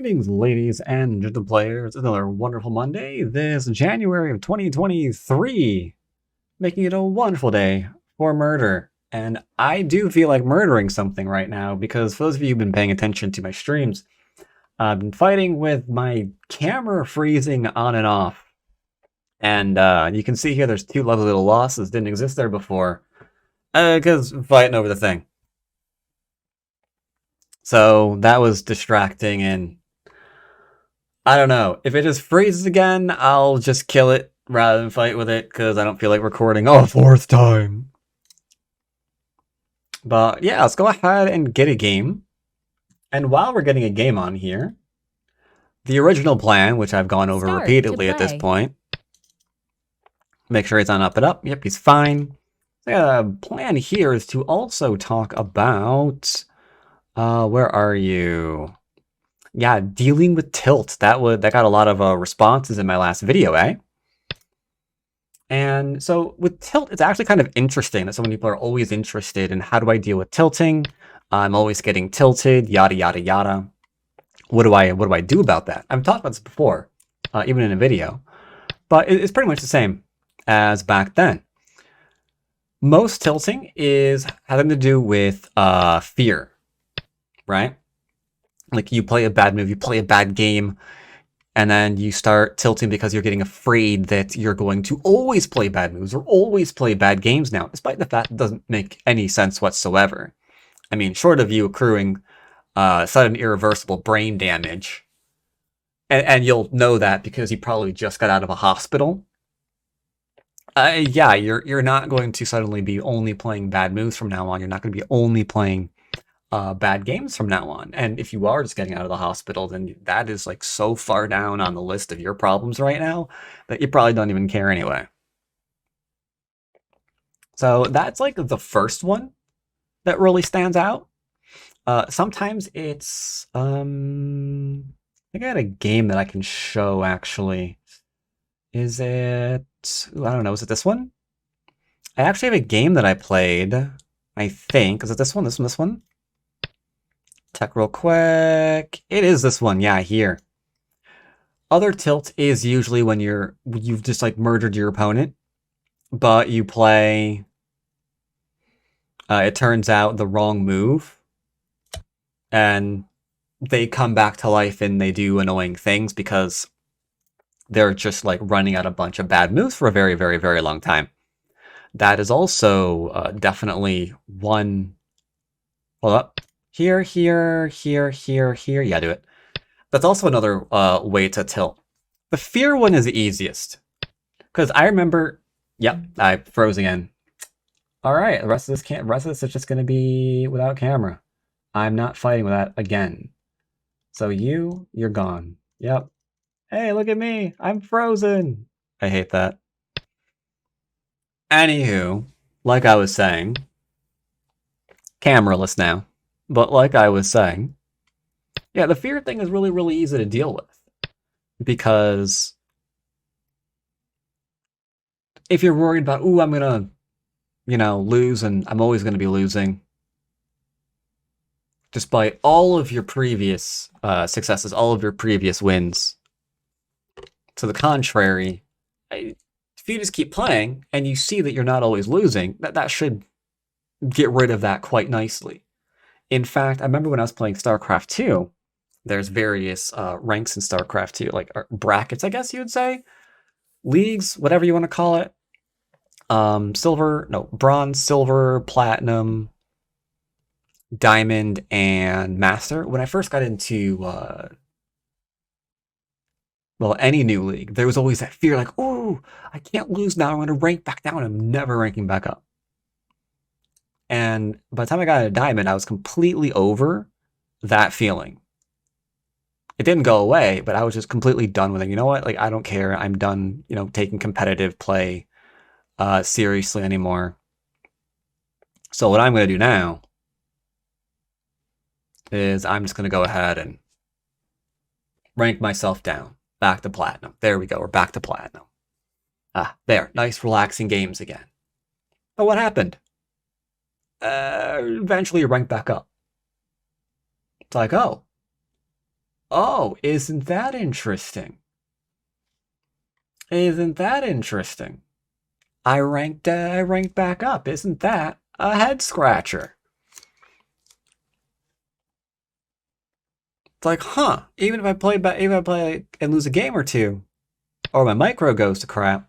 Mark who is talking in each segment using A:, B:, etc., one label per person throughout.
A: Greetings, ladies and gentle players. Another wonderful Monday this January of 2023, making it a wonderful day for murder. And I do feel like murdering something right now because for those of you who've been paying attention to my streams, I've been fighting with my camera freezing on and off. And you can see here there's two lovely little losses didn't exist there before because fighting over the thing. So that was distracting, and I don't know. If it just freezes again, I'll just kill it rather than fight with it, because I don't feel like recording a fourth time. But yeah, let's go ahead and get a game. And while we're getting a game on here, the original plan, which I've gone over repeatedly at this point, make sure he's on up and up. Yep, he's fine. The plan here is to also talk about... where are you? Yeah, dealing with tilt. That got a lot of responses in my last video, eh? And so with tilt, it's actually kind of interesting that so many people are always interested in how do I deal with tilting? I'm always getting tilted, yada yada yada. What do I do about that? I've talked about this before, even in a video, but it's pretty much the same as back then. Most tilting is having to do with fear, right? Like you play a bad move, you play a bad game, and then you start tilting because you're getting afraid that you're going to always play bad moves or always play bad games now, despite the fact it doesn't make any sense whatsoever. I mean, short of you accruing sudden irreversible brain damage, and you'll know that because you probably just got out of a hospital. Yeah, you're not going to suddenly be only playing bad moves from now on. You're not going to be only playing bad games from now on. And if you are just getting out of the hospital, then that is like so far down on the list of your problems right now that you probably don't even care anyway. So that's like the first one that really stands out. Sometimes it's I think I had a game that I can show actually. Is it, ooh, I don't know, is it this one? I actually have a game that I played, I think. Is it this one? This one? Check real quick. It is this one, yeah, here. Other tilt is usually when you've just like murdered your opponent, but you play, it turns out, the wrong move, and they come back to life and they do annoying things because they're just like running out a bunch of bad moves for a very, very, very long time. That is also definitely one. Hold up. Here. Yeah, do it. That's also another way to tilt. The fear one is the easiest. Because I remember... Yep, I froze again. Alright, the rest of this is just going to be without camera. I'm not fighting with that again. So you're gone. Yep. Hey, look at me! I'm frozen! I hate that. Anywho, like I was saying... Cameraless now. But like I was saying, yeah, the fear thing is really, really easy to deal with. Because if you're worried about, ooh, I'm gonna, lose and I'm always gonna be losing, despite all of your previous successes, all of your previous wins. To the contrary, if you just keep playing and you see that you're not always losing, that should get rid of that quite nicely. In fact, I remember when I was playing Starcraft 2, there's various ranks in Starcraft 2, like brackets, I guess you would say. Leagues, whatever you want to call it. Bronze, silver, platinum, diamond, and master. When I first got into, any new league, there was always that fear, like, ooh, I can't lose now, I'm going to rank back down. I'm never ranking back up. And by the time I got a diamond, I was completely over that feeling. It didn't go away, but I was just completely done with it. You know what? Like, I don't care. I'm done, taking competitive play seriously anymore. So what I'm going to do now is I'm just going to go ahead and rank myself down. Back to platinum. There we go. We're back to platinum. There. Nice, relaxing games again. But what happened? Eventually you rank back up. It's like, oh, Oh, isn't that interesting? Isn't that interesting? I ranked back up. Isn't that a head scratcher? It's like, huh? Even if I play and lose a game or two, or my micro goes to crap,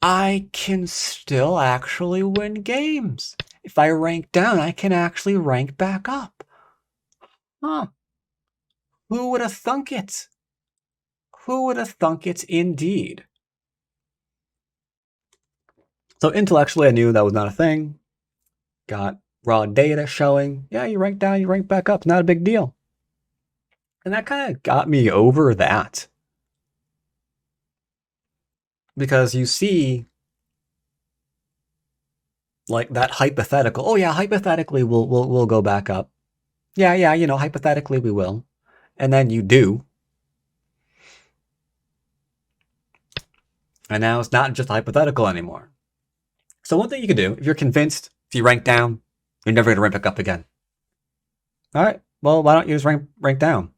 A: I can still actually win games. If I rank down, I can actually rank back up. Huh? Who would have thunk it? Who would have thunk it indeed? So intellectually, I knew that was not a thing. Got raw data showing, yeah, you rank down, you rank back up, not a big deal. And that kind of got me over that. Because you see, like, that hypothetical, oh yeah, hypothetically we'll go back up. Yeah, you know, hypothetically we will. And then you do. And now it's not just hypothetical anymore. So one thing you can do, if you're convinced, if you rank down, you're never going to rank back up again. All right, well, why don't you just rank down?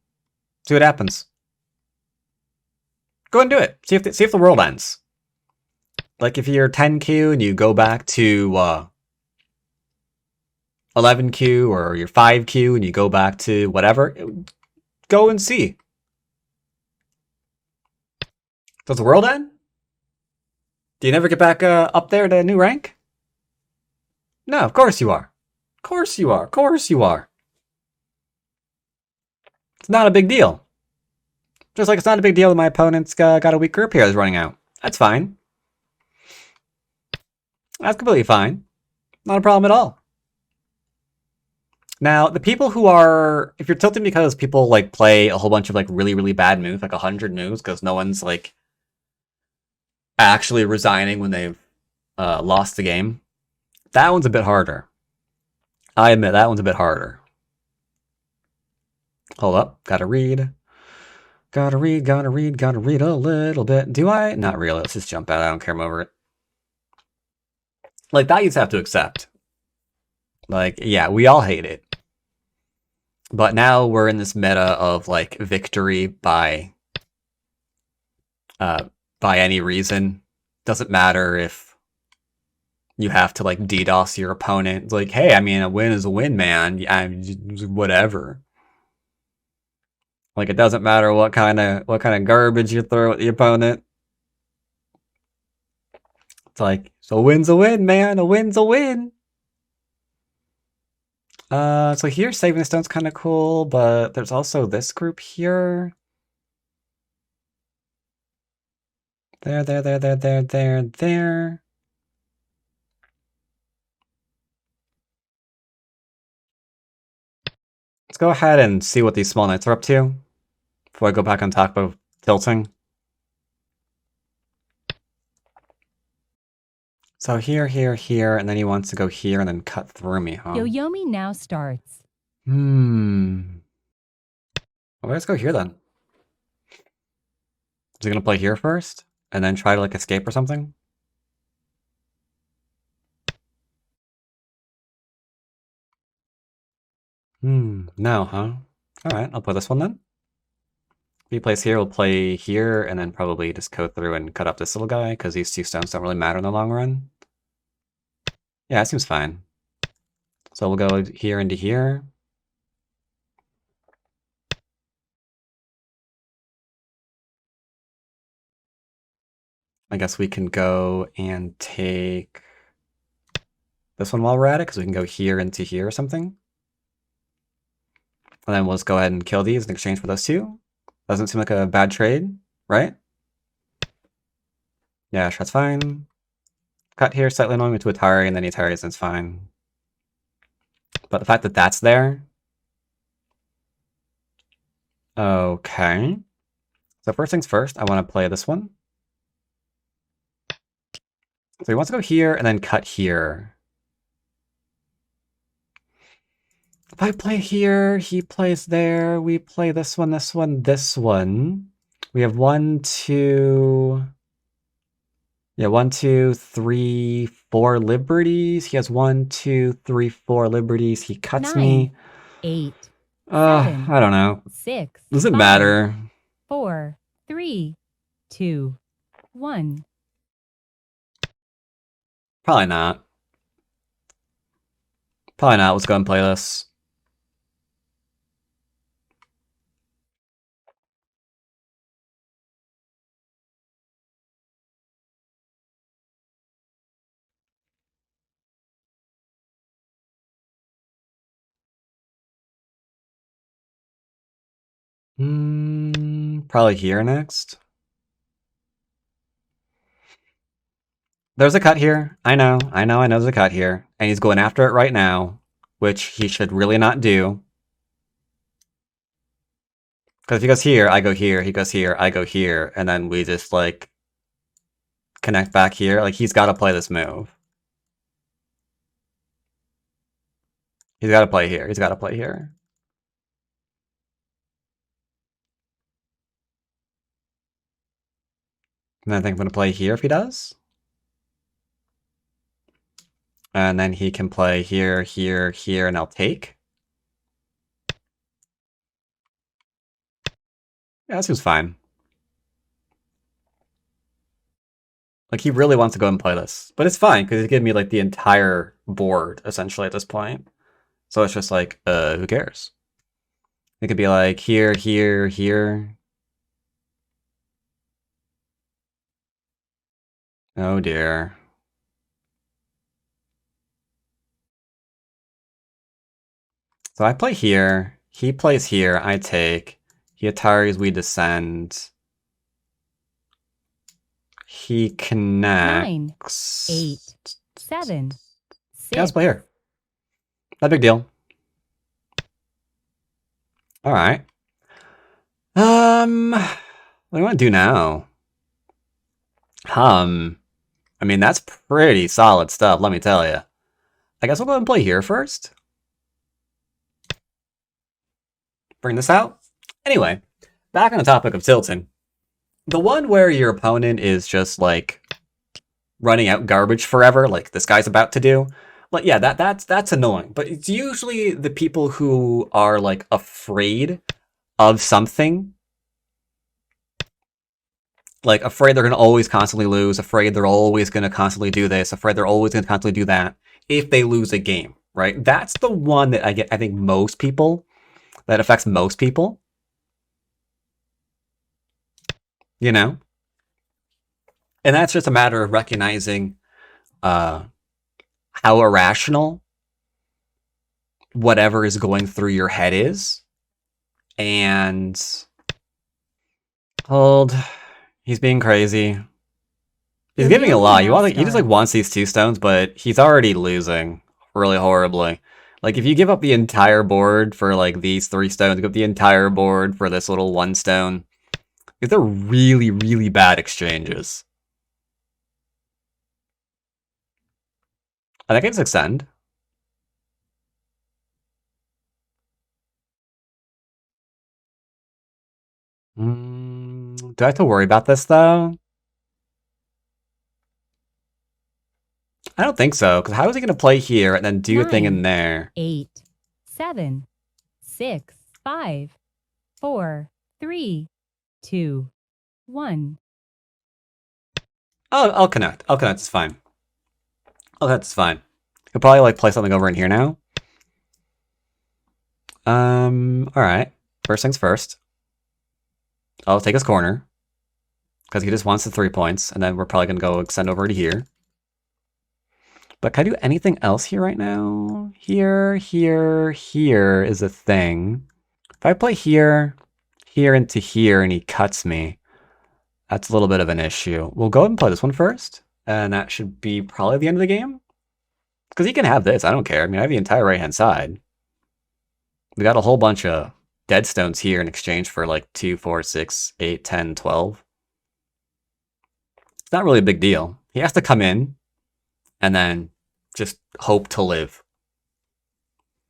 A: See what happens. Go and do it. See if the world ends. Like if you're 10Q and you go back to 11Q or you're 5Q and you go back to whatever, go and see. Does the world end? Do you never get back up there to a new rank? No, of course you are. Of course you are. Of course you are. It's not a big deal. Just like it's not a big deal that my opponent's got a weak group here that's running out. That's fine. That's completely fine. Not a problem at all. Now, the people who are, if you're tilting because people like play a whole bunch of like really, really bad moves, like 100 moves, because no one's like actually resigning when they've lost the game, that one's a bit harder. I admit that one's a bit harder. Hold up, gotta read. Gotta read a little bit. Do I? Not really. Let's just jump out. I don't care. I'm over it. Like, that you just have to accept. Like, yeah, we all hate it. But now we're in this meta of, like, victory by any reason. Doesn't matter if you have to, like, DDoS your opponent. It's like, hey, I mean, a win is a win, man. Whatever. Like, it doesn't matter what kind of garbage you throw at the opponent. It's like, so a win's a win, man. A win's a win. So here, saving the stone's kind of cool, but there's also this group here. There. Let's go ahead and see what these small knights are up to before I go back on top of tilting. So here, and then he wants to go here and then cut through me, huh?
B: Yo-Yomi now starts.
A: Well, let's go here then. Is he gonna play here first? And then try to, like, escape or something? No, huh? Alright, I'll play this one then. If he plays here, we'll play here, and then probably just go through and cut up this little guy, because these 2 stones don't really matter in the long run. Yeah, that seems fine. So we'll go here into here. I guess we can go and take this one while we're at it, because we can go here into here or something. And then we'll just go ahead and kill these in exchange for those 2. Doesn't seem like a bad trade, right? Yeah, sure, that's fine. Cut here, slightly annoying to Atari, and then Atari is fine. But the fact that that's there... Okay. So first things first, I want to play this one. So he wants to go here and then cut here. If I play here, he plays there. We play this one, this one, this one. We have 1, 2... Yeah, 1, 2, 3, 4 liberties. He has 1, 2, 3, 4 liberties. He cuts
B: 9,
A: me.
B: 8,
A: I don't know.
B: 6.
A: Does it
B: 5,
A: matter?
B: 4, 3, 2, 1.
A: Probably not. Probably not. Let's go and play this. Probably here next. There's a cut here. I know there's a cut here. And he's going after it right now, which he should really not do. Because if he goes here, I go here, he goes here, I go here, and then we just, like, connect back here. Like, he's got to play this move. He's got to play here. He's got to play here. And I think I'm going to play here if he does. And then he can play here, here, here, and I'll take. Yeah, this seems fine. Like, he really wants to go and play this. But it's fine, because he's giving me, like, the entire board, essentially, at this point. So it's just like, who cares? It could be like, here, here, here. Oh, dear. So I play here. He plays here. I take. He Ataris, we descend. He connects.
B: 9, 8, 7, 6.
A: Yeah, let's play here. Not a big deal. All right. What do you want to do now? I mean, that's pretty solid stuff, let me tell you. I guess we'll go ahead and play here first. Bring this out. Anyway, back on the topic of tilting. The one where your opponent is just, like, running out garbage forever, like this guy's about to do. Like, yeah, that's annoying. But it's usually the people who are, like, afraid of something. Like, afraid they're going to always constantly lose, afraid they're always going to constantly do this, afraid they're always going to constantly do that if they lose a game, right? That's the one that I think most people, that affects most people. You know? And that's just a matter of recognizing how irrational whatever is going through your head is. And hold. He's being crazy. He's giving a lot. He just like wants these 2 stones, but he's already losing really horribly. Like, if you give up the entire board for like these 3 stones, give up the entire board for this little 1 stone. These are really, really bad exchanges. I think I just extend. Do I have to worry about this, though? I don't think so, because how is he going to play here and then do a thing in there?
B: 8, 7, 6, 5, 4, 3, 2, 1.
A: Oh, I'll connect. I'll connect. It's fine. Oh, that's fine. He'll probably like play something over in here now. All right. First things first. I'll take his corner because he just wants the 3 points, and then we're probably gonna go extend over to here. But can I do anything else here right now? Here, here, here is a thing. If I play here, here into here, and he cuts me, that's a little bit of an issue. We'll go ahead and play this one first, and that should be probably the end of the game. Because he can have this, I don't care. I mean, I have the entire right-hand side. We got a whole bunch of dead stones here in exchange for like 2, 4, 6, 8, 10, 12. It's not really a big deal. He has to come in and then just hope to live.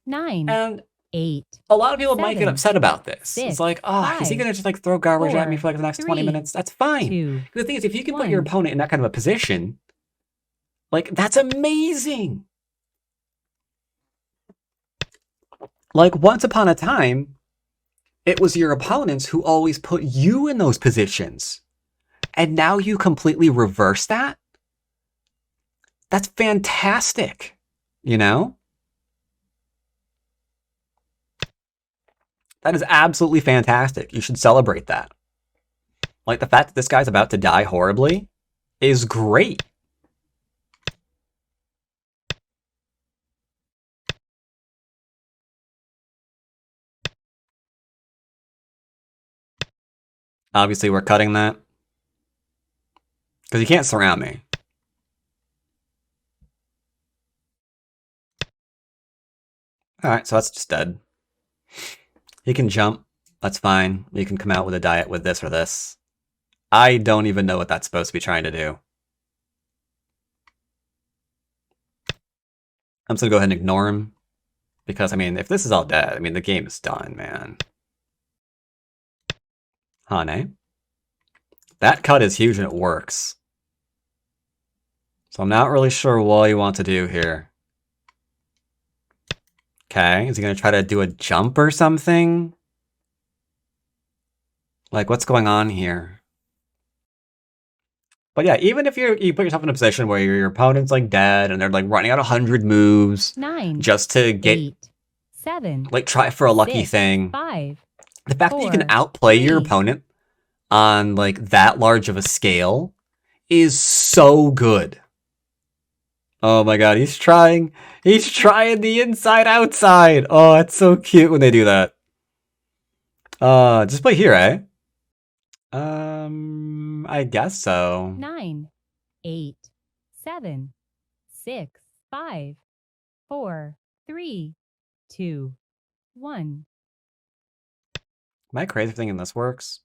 B: 9,
A: and
B: 8.
A: A lot of people
B: 7,
A: might get upset about this.
B: 6,
A: it's like, oh,
B: 5,
A: is he going to just like throw garbage
B: 4,
A: at me for like the next 20
B: 3,
A: minutes? That's fine.
B: 2,
A: The thing is, if you can put
B: 1.
A: your opponent in that kind of a position, like, that's amazing. Like, once upon a time, it was your opponents who always put you in those positions. And now you completely reverse that? That's fantastic. You know? That is absolutely fantastic. You should celebrate that. Like, the fact that this guy's about to die horribly is great. Obviously, we're cutting that. Because you can't surround me. Alright, so that's just dead. He can jump. That's fine. You can come out with a diet with this or this. I don't even know what that's supposed to be trying to do. I'm just going to go ahead and ignore him. Because, I mean, if this is all dead, I mean, the game is done, man. Hane. That cut is huge and it works. So I'm not really sure what you want to do here. Okay, is he going to try to do a jump or something? Like, what's going on here? But yeah, even if you put yourself in a position where your opponent's like dead and they're like running out 100 moves
B: 9,
A: just to get
B: 8, 7,
A: like try for a lucky
B: 6,
A: thing.
B: 5,
A: The fact that you can
B: 4,
A: outplay your
B: 3.
A: opponent on like that large of a scale is so good. Oh my god, he's trying the inside outside. Oh, it's so cute when they do that. Just play here, eh? I guess so.
B: 9, 8, 7, 6, 5, 4, 3, 2, 1.
A: Am I crazy for thinking this works?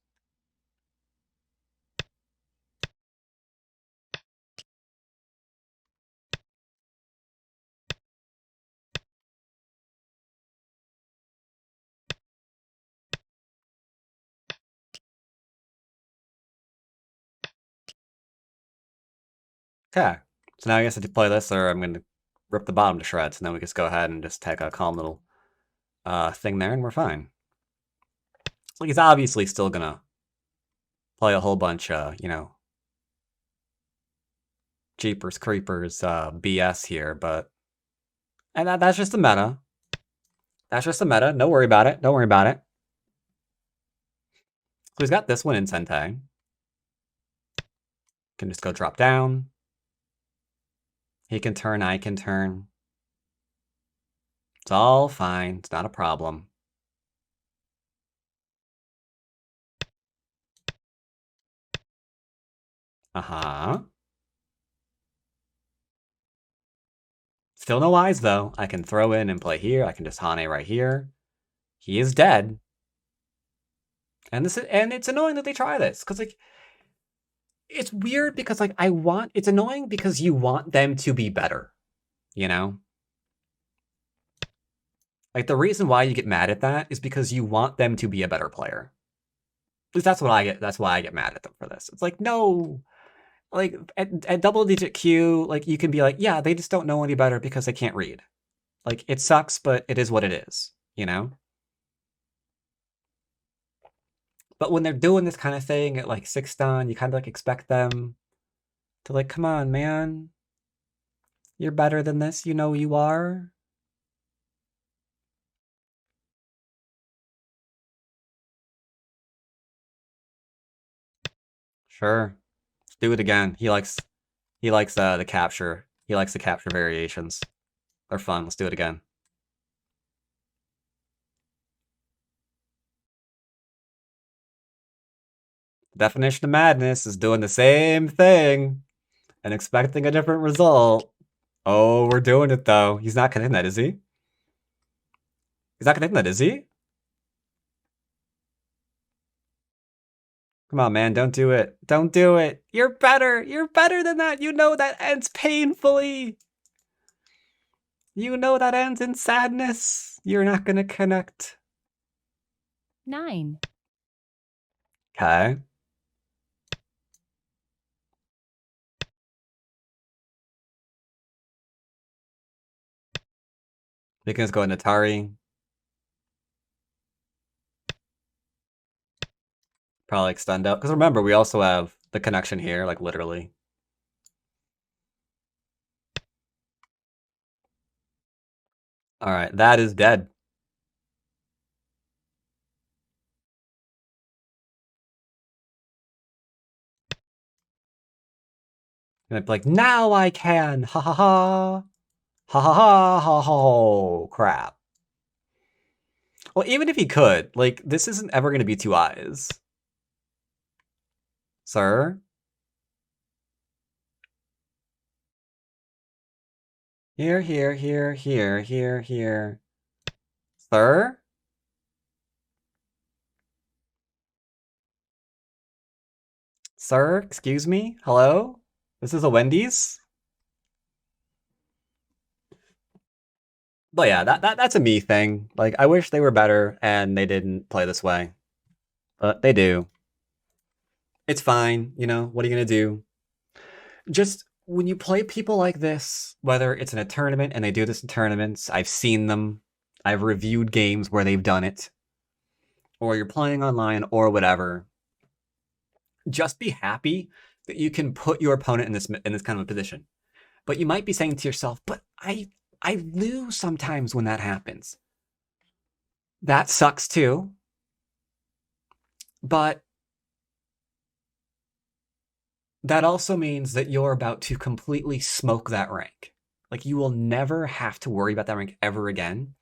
A: Okay. So now I guess I have to play this or I'm gonna rip the bottom to shreds, and then we just go ahead and just take a calm little thing there and we're fine. Like he's obviously still gonna play a whole bunch you know, Jeepers Creepers BS here, but and that's just the meta. That's just the meta. Don't worry about it. Don't worry about it. So he's got this one in Sentai. Can just go drop down. He can turn, I can turn. It's all fine. It's not a problem. Uh-huh. Still no eyes, though. I can throw in and play here. I can just Hane right here. He is dead. And it's annoying that they try this. Because, like, it's weird because, like, it's annoying because you want them to be better. You know? Like, the reason why you get mad at that is because you want them to be a better player. At least that's what I get. That's why I get mad at them for this. It's like, no. Like, at double digit Q, like, you can be like, yeah, they just don't know any better because they can't read. Like, it sucks, but it is what it is, you know? But when they're doing this kind of thing at, like, 6 dan, you kind of, like, expect them to, like, come on, man. You're better than this. You know you are. Sure. Let's do it again. He likes the capture. He likes the capture variations. They're fun. Let's do it again. The definition of madness is doing the same thing and expecting a different result. Oh, we're doing it though. He's not connecting that, is he? He's not connecting that, is he? Come on, man, don't do it. Don't do it. You're better. You're better than that. You know that ends painfully. You know that ends in sadness. You're not gonna connect.
B: 9,
A: Okay. We can just go into Atari. Probably extend out. Because remember, we also have the connection here, like literally. All right, that is dead. And I'd be like, now I can. Ha ha ha. Ha ha ha ha ha. Crap. Well, even if he could, like, this isn't ever going to be two eyes. Sir? Here, here, here, here, here, here. Sir? Sir, excuse me? Hello? This is a Wendy's? But yeah, that's a me thing. Like, I wish they were better and they didn't play this way. But they do. It's fine, you know, what are you gonna do? Just when you play people like this, whether it's in a tournament and they do this in tournaments, I've seen them, I've reviewed games where they've done it, or you're playing online or whatever, just be happy that you can put your opponent in this kind of a position. But you might be saying to yourself, but I lose sometimes when that happens. That sucks too. But that also means that you're about to completely smoke that rank. Like, you will never have to worry about that rank ever again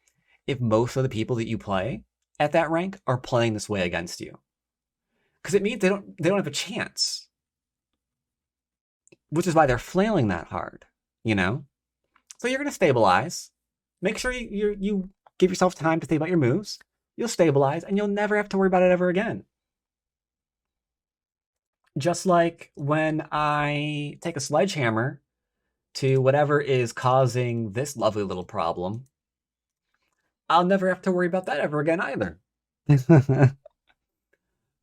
A: if most of the people that you play at that rank are playing this way against you. Because it means they don't have a chance. Which is why they're flailing that hard, you know? So you're gonna stabilize. Make sure you give yourself time to think about your moves. You'll stabilize and you'll never have to worry about it ever again. Just like when I take a sledgehammer to whatever is causing this lovely little problem, I'll never have to worry about that ever again either.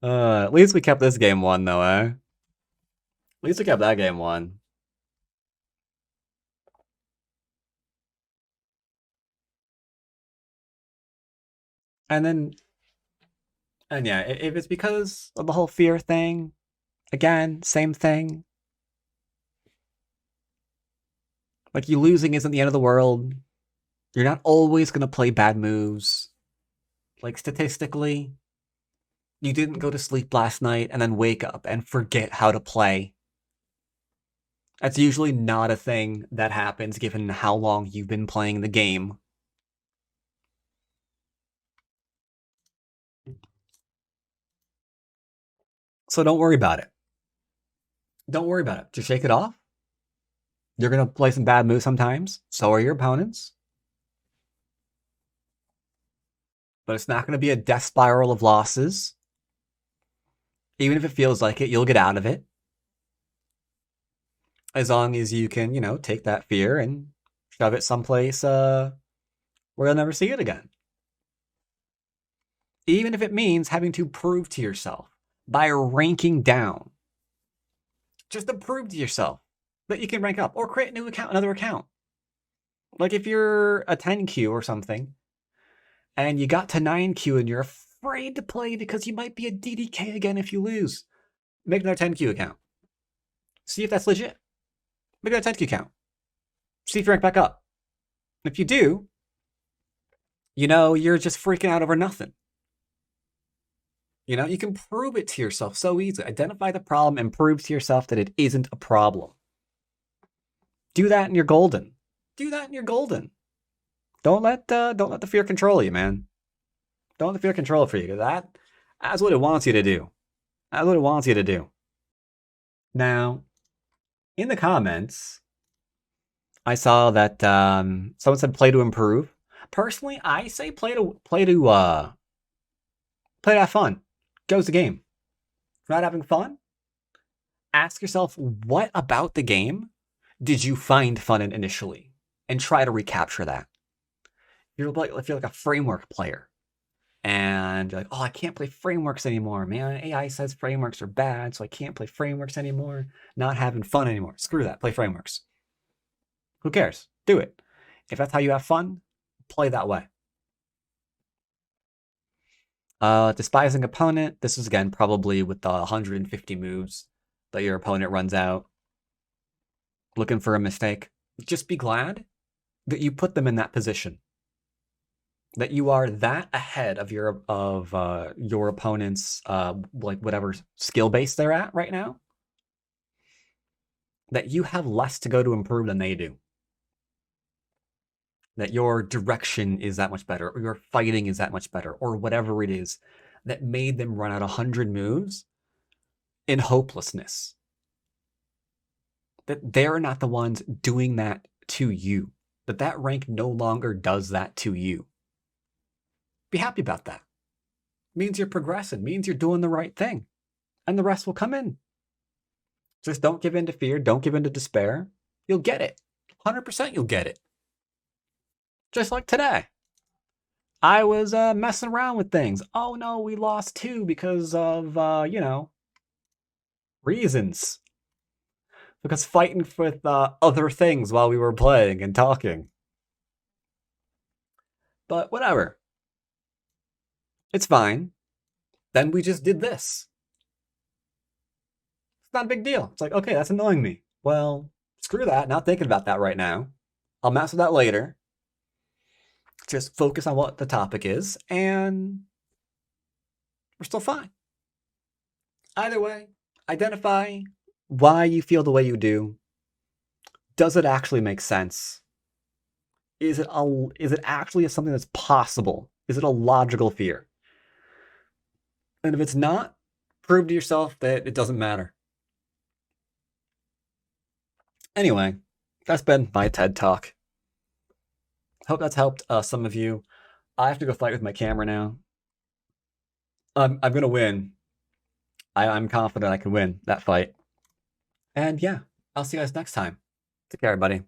A: At least we kept this game one, though, eh? At least we kept that game one. And yeah, if it's because of the whole fear thing, again, same thing. Like, you losing isn't the end of the world. You're not always going to play bad moves. Like, statistically, you didn't go to sleep last night and then wake up and forget how to play. That's usually not a thing that happens given how long you've been playing the game. So don't worry about it. Don't worry about it. Just shake it off. You're going to play some bad moves sometimes. So are your opponents. But it's not going to be a death spiral of losses. Even if it feels like it, you'll get out of it. As long as you can, you know, take that fear and shove it someplace where you'll never see it again. Even if it means having to prove to yourself by ranking down. Just to prove to yourself that you can rank up or create a new account, another account. Like if you're a 10Q or something and you got to 9Q and you're afraid to play because you might be a DDK again if you lose, make another 10Q account. See if that's legit. Make another 10Q account. See if you rank back up. If you do, you know, you're just freaking out over nothing. You know, you can prove it to yourself so easily. Identify the problem and prove to yourself that it isn't a problem. Do that and you're golden. Do that and you're golden. Don't let the fear control you, man. Don't let the fear control for you. That's what it wants you to do. That's what it wants you to do. Now, in the comments, I saw that someone said play to improve. Personally, I say play to have fun. Goes the game. If you're not having fun, ask yourself, what about the game did you find fun in initially? And try to recapture that. If you're like a framework player and you're like, oh, I can't play frameworks anymore, man. AI says frameworks are bad, so I can't play frameworks anymore. Not having fun anymore. Screw that. Play frameworks. Who cares? Do it. If that's how you have fun, play that way. Despising opponent. This is again probably with the 150 moves that your opponent runs out. Looking for a mistake. Just be glad that you put them in that position. That you are that ahead of your opponent's like whatever skill base they're at right now. That you have less to go to improve than they do. That your direction is that much better, or your fighting is that much better, or whatever it is that made them run out 100 moves in hopelessness. That they're not the ones doing that to you. That rank no longer does that to you. Be happy about that. Means you're progressing, means you're doing the right thing. And the rest will come in. Just don't give in to fear, don't give in to despair. You'll get it. 100% you'll get it. Just like today. I was messing around with things. Oh no, we lost 2 because of, reasons. Because fighting with other things while we were playing and talking. But whatever. It's fine. Then we just did this. It's not a big deal. It's like, okay, that's annoying me. Well, screw that. Not thinking about that right now. I'll mess with that later. Just focus on what the topic is, and we're still fine. Either way, identify why you feel the way you do. Does it actually make sense? Is it actually something that's possible? Is it a logical fear? And if it's not, prove to yourself that it doesn't matter. Anyway, that's been my TED Talk. Hope that's helped some of you. I have to go fight with my camera now. I'm gonna win. I'm confident I can win that fight. And yeah, I'll see you guys next time. Take care, everybody.